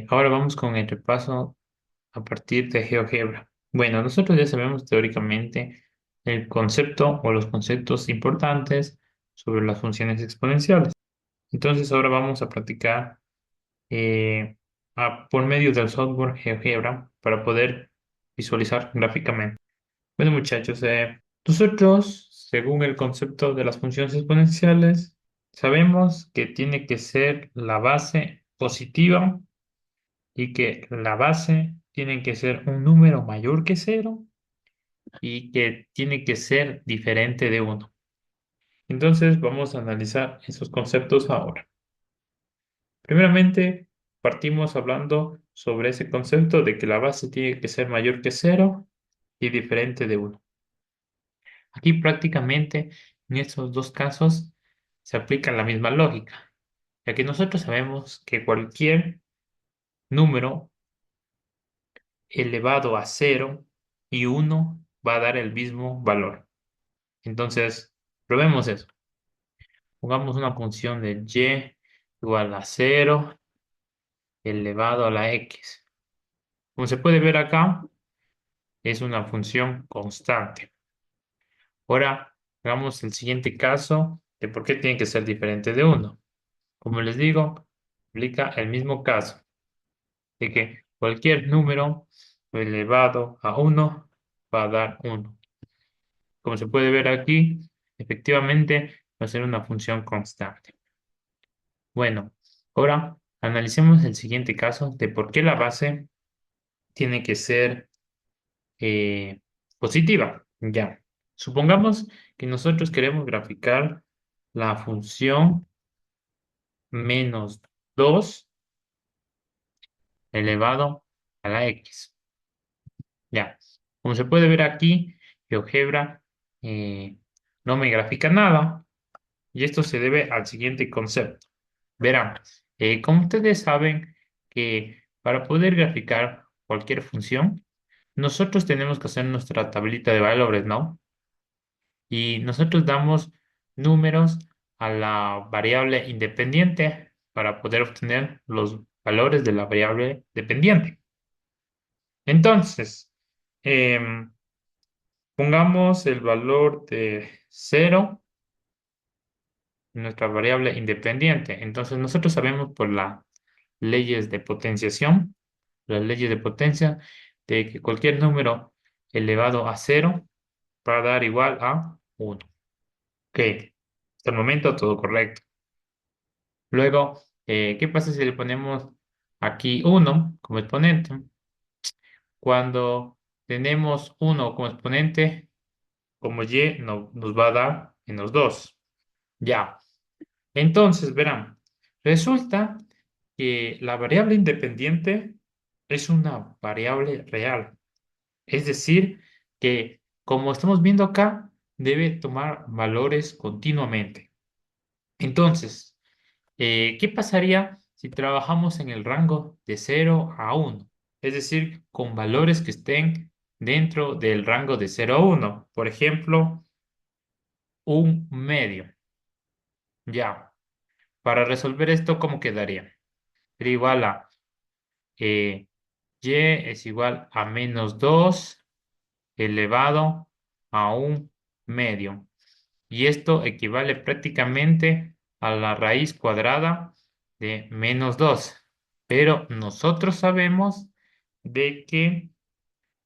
Ahora vamos con el repaso a partir de GeoGebra. Bueno, nosotros ya sabemos teóricamente el concepto o los conceptos importantes sobre las funciones exponenciales. Entonces ahora vamos a practicar por medio del software GeoGebra para poder visualizar gráficamente. Bueno, muchachos, nosotros, según el concepto de las funciones exponenciales, sabemos que tiene que ser la base positiva y que la base tiene que ser un número mayor que cero y que tiene que ser diferente de uno. Entonces vamos a analizar esos conceptos ahora. Primeramente, partimos hablando sobre ese concepto de que la base tiene que ser mayor que cero y diferente de uno. Aquí prácticamente en estos dos casos se aplica la misma lógica, ya que nosotros sabemos que cualquier número elevado a cero y uno va a dar el mismo valor. Entonces, probemos eso. Pongamos una función de y igual a cero elevado a la x. Como se puede ver acá, es una función constante. Ahora, hagamos el siguiente caso de por qué tiene que ser diferente de uno. Como les digo, aplica el mismo caso de que cualquier número elevado a uno va a dar uno. Como se puede ver aquí, efectivamente va a ser una función constante. Bueno, ahora analicemos el siguiente caso de por qué la base tiene que ser positiva. Ya, supongamos que nosotros queremos graficar la función menos 2 elevado a la x. Ya, como se puede ver aquí, GeoGebra eh, no me grafica nada y esto se debe al siguiente concepto. Verán, como ustedes saben que para poder graficar cualquier función, nosotros tenemos que hacer nuestra tablita de valores, ¿no? Y nosotros damos números a la variable independiente para poder obtener los valores de la variable dependiente. Entonces, em, pongamos el valor de cero en nuestra variable independiente. Entonces, nosotros sabemos por las leyes de potenciación, las leyes de potencia, de que cualquier número elevado a cero va a dar igual a 1. Ok, hasta el momento todo correcto. Luego, ¿qué pasa si le ponemos aquí 1 como exponente? Cuando tenemos 1 como exponente, como y nos va a dar -2. Ya. Entonces, verán, resulta que la variable independiente es una variable real. Es decir, que como estamos viendo acá, debe tomar valores continuamente. Entonces, ¿qué pasaría si trabajamos en el rango de 0 a 1? Es decir, con valores que estén dentro del rango de 0 a 1. Por ejemplo, un medio. Ya. Para resolver esto, ¿cómo quedaría? Sería igual a y es igual a -2 elevado a un medio. Y esto equivale prácticamente a la raíz cuadrada de -2. Pero nosotros sabemos de que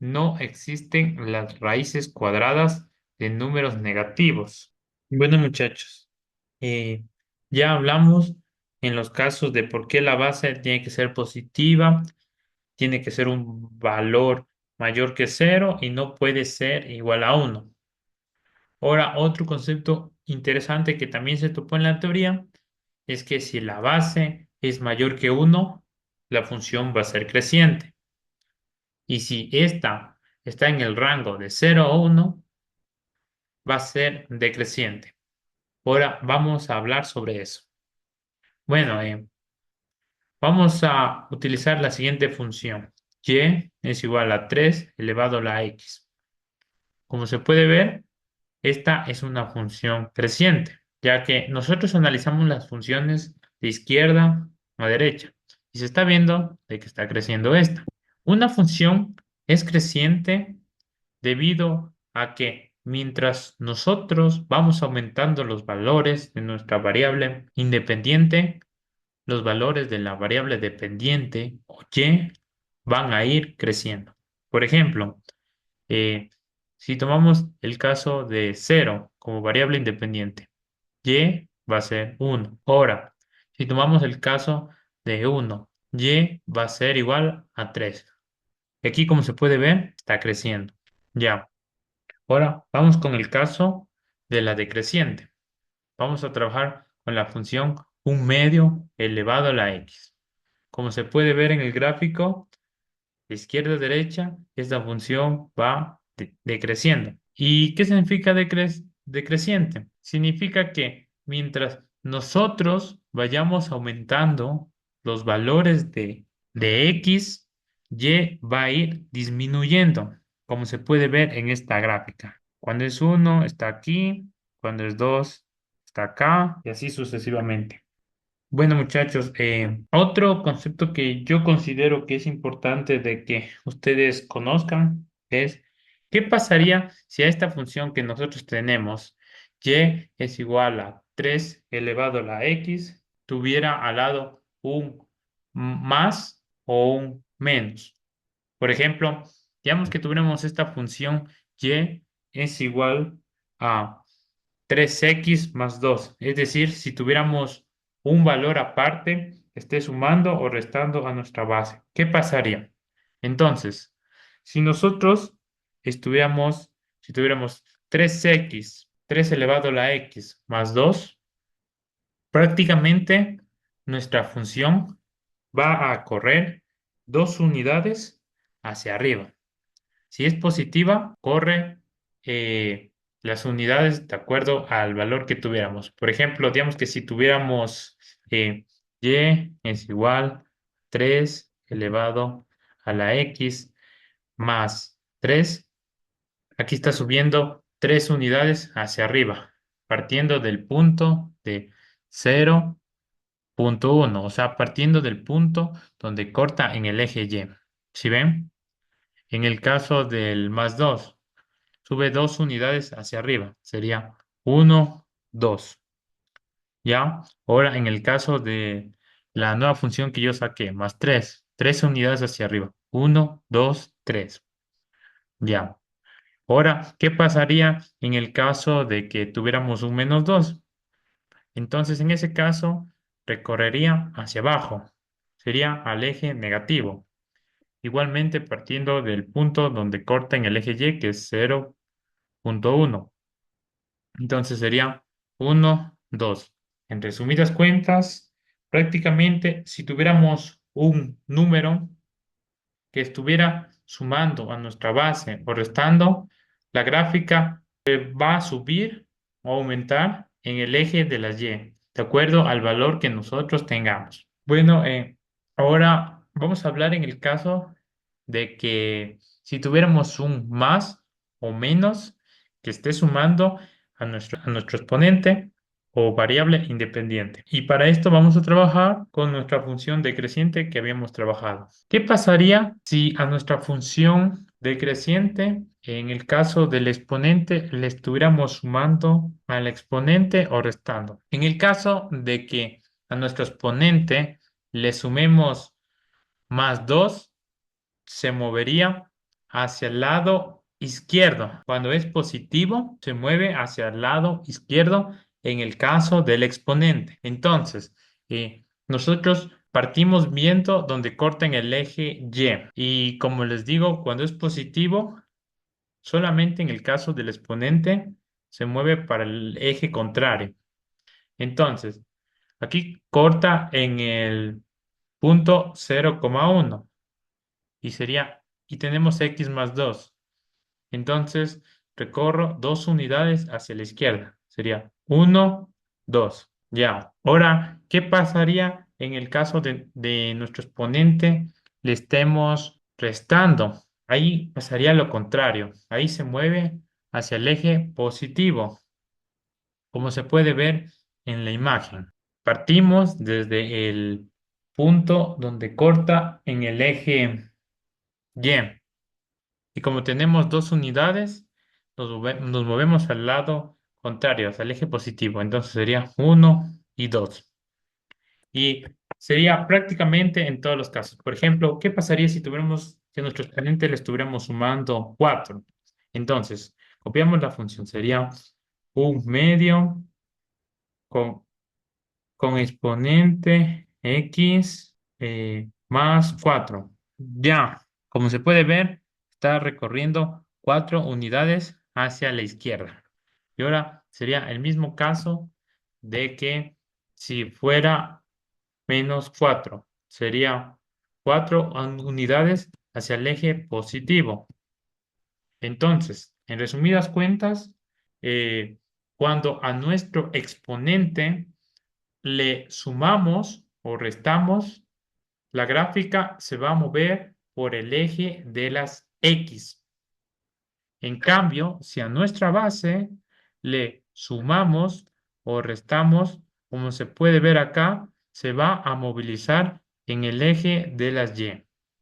no existen las raíces cuadradas de números negativos. Bueno, muchachos, eh, ya hablamos en los casos de por qué la base tiene que ser positiva, tiene que ser un valor mayor que cero y no puede ser igual a uno. Ahora, otro concepto interesante que también se topó en la teoría es que si la base es mayor que uno, la función va a ser creciente. Y si esta está en el rango de 0 a 1, va a ser decreciente. Ahora vamos a hablar sobre eso. Bueno, vamos a utilizar la siguiente función. Y es igual a 3 elevado a la x. Como se puede ver, esta es una función creciente, ya que nosotros analizamos las funciones de izquierda a derecha. Y se está viendo de que está creciendo esta. Una función es creciente debido a que mientras nosotros vamos aumentando los valores de nuestra variable independiente, los valores de la variable dependiente o y van a ir creciendo. Por ejemplo, eh, si tomamos el caso de cero como variable independiente, y va a ser 1. Ahora, si tomamos el caso de 1, y va a ser igual a 3. Aquí, como se puede ver, está creciendo. Ya. Ahora vamos con el caso de la decreciente. Vamos a trabajar con la función un medio elevado a la x. Como se puede ver en el gráfico, de izquierda a derecha, esta función va decreciendo. ¿Y qué significa decreciente? Significa que mientras nosotros vayamos aumentando los valores de x, y va a ir disminuyendo, como se puede ver en esta gráfica. Cuando es 1 está aquí, cuando es 2 está acá, y así sucesivamente. Bueno, muchachos, otro concepto que yo considero que es importante de que ustedes conozcan es qué pasaría si a esta función que nosotros tenemos, y es igual a 3 elevado a la x, tuviera al lado un más o un menos. Por ejemplo, digamos que tuviéramos esta función y es igual a 3x más 2. Es decir, si tuviéramos un valor aparte, esté sumando o restando a nuestra base. ¿Qué pasaría? Entonces, si nosotros si tuviéramos 3x, 3 elevado a la x más 2, prácticamente nuestra función va a correr 2 unidades hacia arriba. Si es positiva, corre eh, las unidades de acuerdo al valor que tuviéramos. Por ejemplo, digamos que si tuviéramos y es igual a 3 elevado a la x más 3, aquí está subiendo 3 unidades hacia arriba, partiendo del punto de 0,1, o sea, partiendo del punto donde corta en el eje Y. ¿Sí ven? En el caso del más 2 sube 2 unidades hacia arriba. Sería 1, 2. ¿Ya? Ahora, en el caso de la nueva función que yo saqué, más 3, 3 unidades hacia arriba. 1, 2, 3. ¿Ya? Ahora, ¿qué pasaría en el caso de que tuviéramos un menos 2? Entonces, en ese caso, recorrería hacia abajo. Sería al eje negativo. Igualmente, partiendo del punto donde corta en el eje Y, que es 0,1. Entonces sería 1, 2. En resumidas cuentas, prácticamente si tuviéramos un número que estuviera sumando a nuestra base o restando, la gráfica va a subir o aumentar en el eje de las Y, de acuerdo al valor que nosotros tengamos. Bueno, ahora vamos a hablar en el caso de que si tuviéramos un más o menos que esté sumando a nuestro exponente o variable independiente. Y para esto vamos a trabajar con nuestra función decreciente que habíamos trabajado. ¿Qué pasaría si a nuestra función decreciente, en el caso del exponente, le estuviéramos sumando al exponente o restando? En el caso de que a nuestro exponente le sumemos más 2, se movería hacia el lado izquierdo. Cuando es positivo, se mueve hacia el lado izquierdo en el caso del exponente. Entonces, nosotros partimos viendo donde corta en el eje Y. Y como les digo, cuando es positivo, solamente en el caso del exponente se mueve para el eje contrario. Entonces, aquí corta en el punto 0,1 y tenemos x más 2. Entonces recorro 2 unidades hacia la izquierda. Sería 1, 2. Ya. Ahora, ¿qué pasaría en el caso de nuestro exponente le estemos restando? Ahí pasaría lo contrario. Ahí se mueve hacia el eje positivo, como se puede ver en la imagen. Partimos desde el punto donde corta en el eje Y. Y como tenemos dos unidades, nos movemos al lado contrario, hacia el eje positivo. Entonces sería uno y 2. Y sería prácticamente en todos los casos. Por ejemplo, ¿qué pasaría si tuviéramos, si a nuestro exponente le estuviéramos sumando 4? Entonces, copiamos la función. Sería un medio con, con exponente x más 4. Ya, como se puede ver, está recorriendo 4 unidades hacia la izquierda. Y ahora sería el mismo caso de que si fuera -4. Sería 4 unidades hacia el eje positivo. Entonces, en resumidas cuentas, cuando a nuestro exponente le sumamos o restamos, la gráfica se va a mover por el eje de las X. En cambio, si a nuestra base le sumamos o restamos, como se puede ver acá, se va a movilizar en el eje de las Y.